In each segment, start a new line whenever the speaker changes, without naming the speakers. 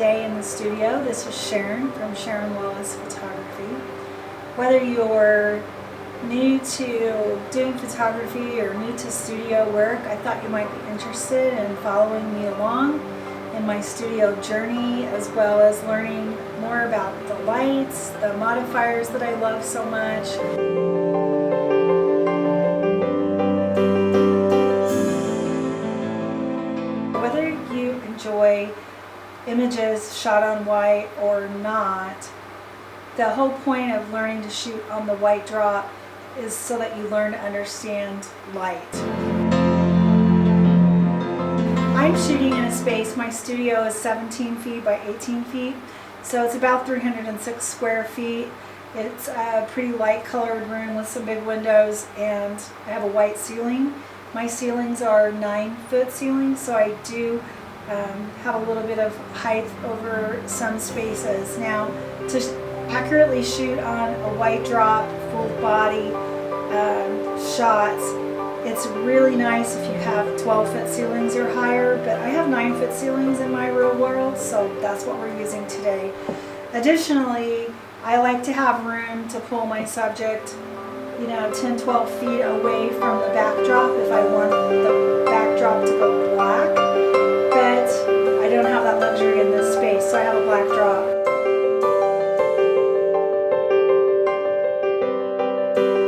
day in the studio. This is Sharon from Sharon Wallace Photography. Whether you're new to doing photography or new to studio work, I thought you might be interested in following me along in my studio journey, as well as learning more about the lights, the modifiers that I love so much. Whether you enjoy images shot on white or not, the whole point of learning to shoot on the white drop is so that you learn to understand light. I'm shooting in a space, my studio is 17 feet by 18 feet, so it's about 306 square feet. It's a pretty light colored room with some big windows, and I have a white ceiling. My ceilings are 9-foot ceilings, so I do have a little bit of height over some spaces. Now, to accurately shoot on a white drop, full body shots, it's really nice if you have 12-foot ceilings or higher, but I have 9-foot ceilings in my real world, so that's what we're using today. Additionally, I like to have room to pull my subject 10-12 feet away from the backdrop if I want the backdrop to go black, but I don't have that luxury in this space, so I have a black drop.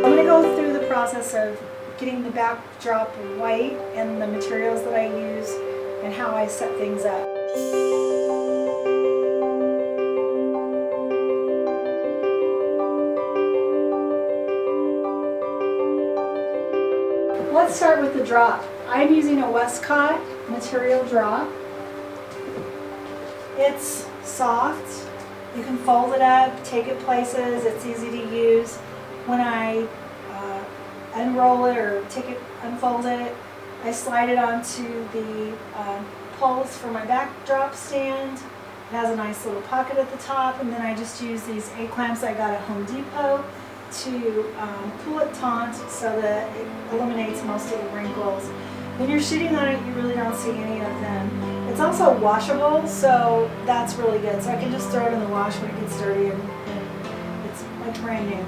I'm going to go through the process of getting the backdrop white and the materials that I use and how I set things up. Let's start with the drop. I'm using a Westcott material drop. It's soft. You can fold it up, take it places. It's easy to use. When I unroll it or unfold it, I slide it onto the poles for my backdrop stand. It has a nice little pocket at the top, and then I just use these A-clamps I got at Home Depot to pull it taut so that it eliminates most of the wrinkles. When you're shooting on it, you really don't see any of them. It's also washable, so that's really good. So I can just throw it in the wash when it gets dirty, and it's like brand new.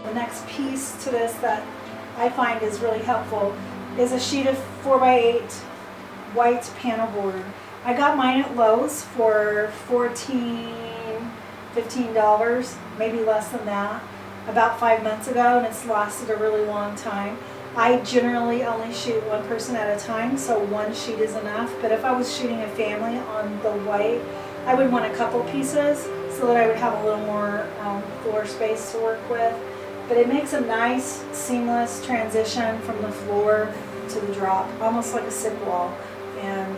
The next piece to this that I find is really helpful is a sheet of 4x8 white panel board. I got mine at Lowe's for $15, maybe less than that, about 5 months ago, and it's lasted a really long time. I generally only shoot one person at a time, so one sheet is enough, but if I was shooting a family on the white, I would want a couple pieces so that I would have a little more floor space to work with. But it makes a nice, seamless transition from the floor to the drop, almost like a zip wall. And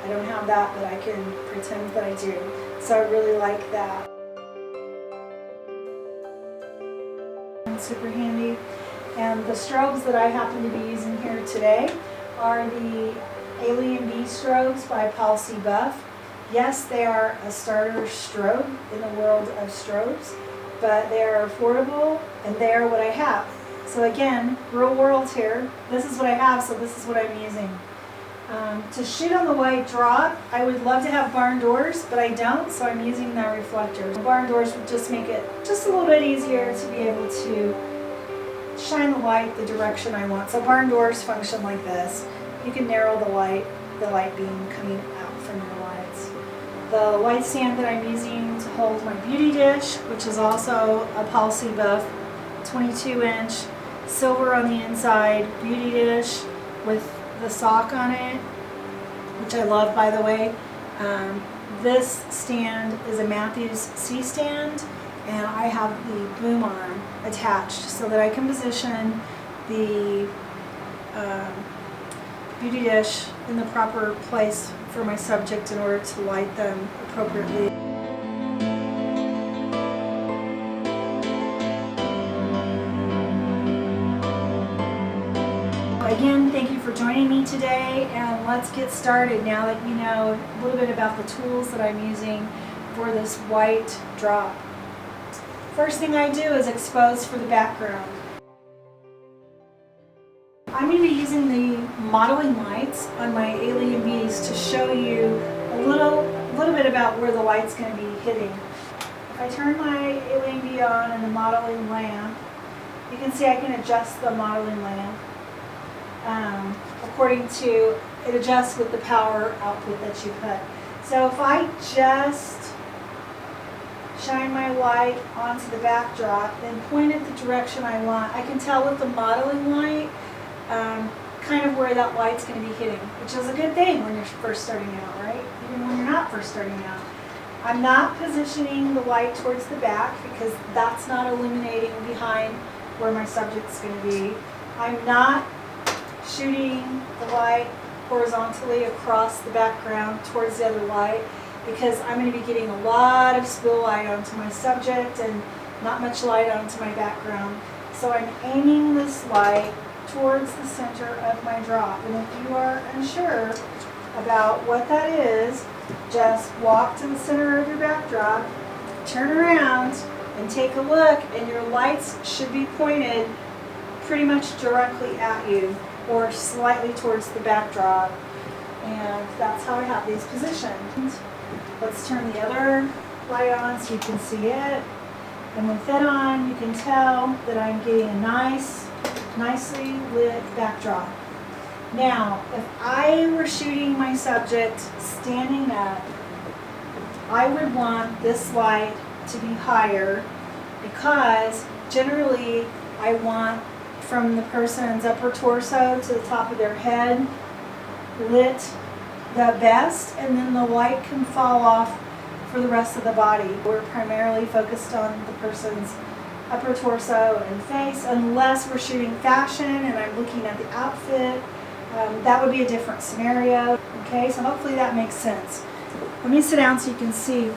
I don't have that, but I can pretend that I do. So I really like that. It's super handy. And the strobes that I happen to be using here today are the Alien Bee strobes by Paul C. Buff. Yes, they are a starter strobe in the world of strobes, but they are affordable, and they are what I have. So again, real world here. This is what I have, so this is what I'm using. To shoot on the white drop, I would love to have barn doors, but I don't, so I'm using the reflectors. Barn doors would just make it just a little bit easier to be able to shine the light the direction I want. So barn doors function like this. You can narrow the light beam coming out from your lights. The light stand that I'm using to hold my beauty dish, which is also a Paul C. Buff 22-inch silver on the inside beauty dish with the sock on it, which I love, by the way. This stand is a Matthews C stand, and I have the boom arm attached so that I can position the beauty dish in the proper place for my subject in order to light them appropriately. Again, thank you for joining me today, and let's get started now that you know a little bit about the tools that I'm using for this white drop. First thing I do is expose for the background. I'm going to be using the modeling lights on my Alien Bees to show you a little bit about where the light's going to be hitting. If I turn my Alien Bee on and the modeling lamp, you can see I can adjust the modeling lamp according to, it adjusts with the power output that you put. So if I just shine my light onto the backdrop and point it the direction I want, I can tell with the modeling light kind of where that light's going to be hitting, which is a good thing when you're first starting out, right? Even when you're not first starting out. I'm not positioning the light towards the back because that's not illuminating behind where my subject's going to be. I'm not shooting the light horizontally across the background towards the other light because I'm going to be getting a lot of spill light onto my subject and not much light onto my background. So I'm aiming this light towards the center of my drop. And if you are unsure about what that is, just walk to the center of your backdrop, turn around, and take a look, and your lights should be pointed pretty much directly at you or slightly towards the backdrop. And that's how I have these positioned. Let's turn the other light on so you can see it. And with that on, you can tell that I'm getting a nicely lit backdrop. Now, if I were shooting my subject standing up, I would want this light to be higher because generally I want from the person's upper torso to the top of their head lit the best, and then the light can fall off for the rest of the body. We're primarily focused on the person's upper torso and face, unless we're shooting fashion and I'm looking at the outfit. That would be a different scenario. Okay, so hopefully that makes sense. Let me sit down so you can see.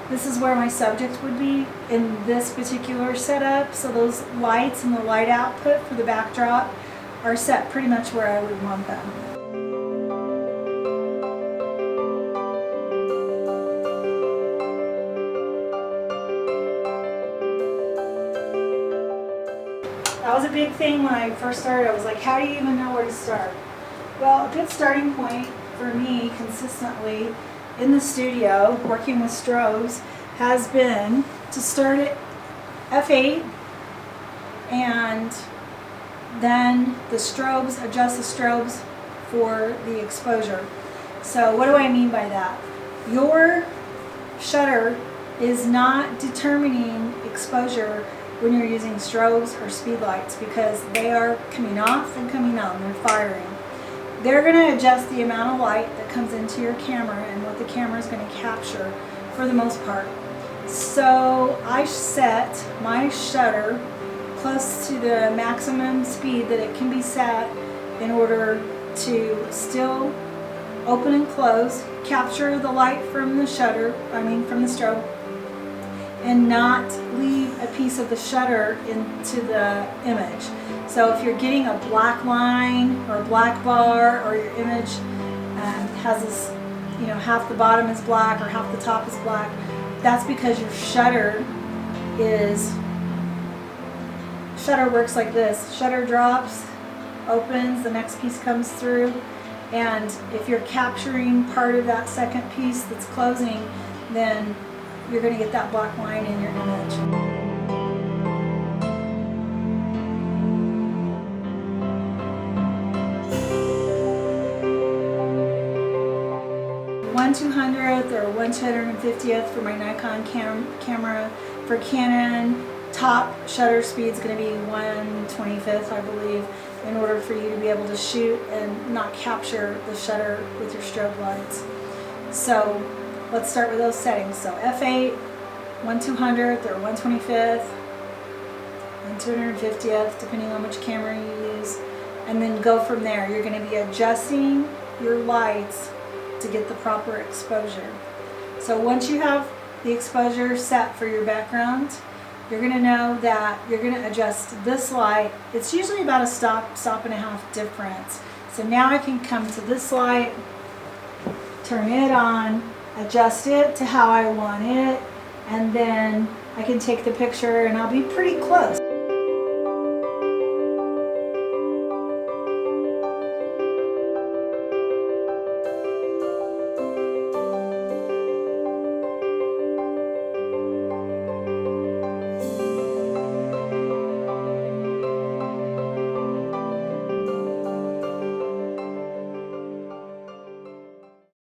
This is where my subject would be in this particular setup. So those lights and the light output for the backdrop are set pretty much where I would want them. That was a big thing when I first started. I was like, how do you even know where to start? Well, a good starting point for me consistently in the studio, working with strobes, has been to start at f8 and then the strobes, adjust the strobes for the exposure. So what do I mean by that? Your shutter is not determining exposure when you're using strobes or speed lights because they are coming off and coming on, they're firing. They're going to adjust the amount of light that comes into your camera and what the camera is going to capture for the most part. So I set my shutter close to the maximum speed that it can be set in order to still open and close, capture the light from the shutter, from the strobe, and not leave a piece of the shutter into the image. So if you're getting a black line or a black bar, or your image has this, half the bottom is black or half the top is black, that's because your shutter works like this. Shutter drops, opens, the next piece comes through, and if you're capturing part of that second piece that's closing, then you're going to get that black line in your image. 1/200th or 1/250th for my Nikon camera. For Canon, top shutter speed is going to be 1/25th, I believe, in order for you to be able to shoot and not capture the shutter with your strobe lights. So let's start with those settings. So f8, 1/200th or 1/25th, 1/250th, depending on which camera you use, and then go from there. You're going to be adjusting your lights to get the proper exposure. So once you have the exposure set for your background, you're going to know that you're going to adjust this light. It's usually about a stop and a half difference. So now I can come to this light, turn it on, adjust it to how I want it, and then I can take the picture and I'll be pretty close.